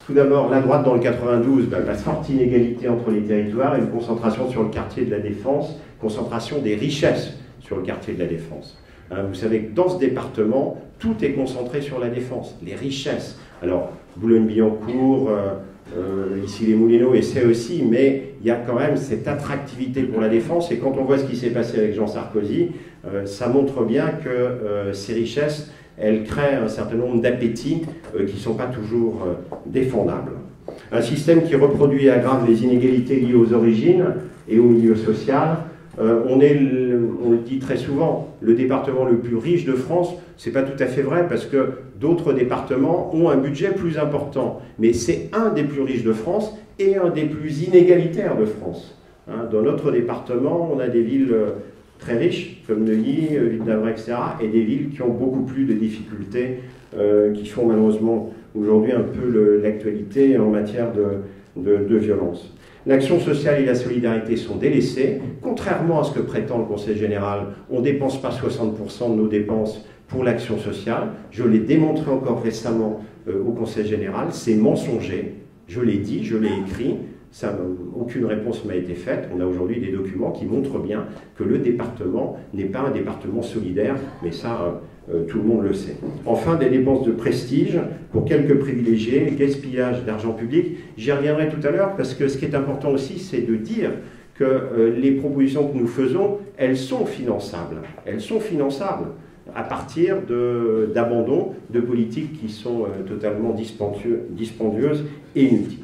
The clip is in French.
Tout d'abord, la droite dans le 92, la forte inégalité entre les territoires et une concentration sur le quartier de la Défense, concentration des richesses sur le quartier de la Défense. Vous savez que dans ce département, tout est concentré sur la Défense, les richesses. Alors, Boulogne-Billancourt, ici les Moulineaux essaient aussi, mais il y a quand même cette attractivité pour la Défense. Et quand on voit ce qui s'est passé avec Jean Sarkozy, ça montre bien que ces richesses, elles créent un certain nombre d'appétits qui ne sont pas toujours défendables. Un système qui reproduit et aggrave les inégalités liées aux origines et au milieu social. On le dit très souvent, le département le plus riche de France, c'est pas tout à fait vrai parce que d'autres départements ont un budget plus important. Mais c'est un des plus riches de France et un des plus inégalitaires de France. Dans notre département, on a des villes très riches, comme Neuilly, Ville d'Avray, etc., et des villes qui ont beaucoup plus de difficultés, qui font malheureusement aujourd'hui un peu l'actualité en matière de violence. L'action sociale et la solidarité sont délaissées. Contrairement à ce que prétend le Conseil général, on ne dépense pas 60% de nos dépenses pour l'action sociale. Je l'ai démontré encore récemment au Conseil général, c'est mensonger. Je l'ai dit, je l'ai écrit. Aucune réponse m'a été faite. On a aujourd'hui des documents qui montrent bien que le département n'est pas un département solidaire, mais ça, tout le monde le sait. Enfin, des dépenses de prestige pour quelques privilégiés, gaspillage d'argent public. J'y reviendrai tout à l'heure parce que ce qui est important aussi, c'est de dire que les propositions que nous faisons, elles sont finançables. Elles sont finançables à partir d'abandon de politiques qui sont totalement dispendieuses et inutiles.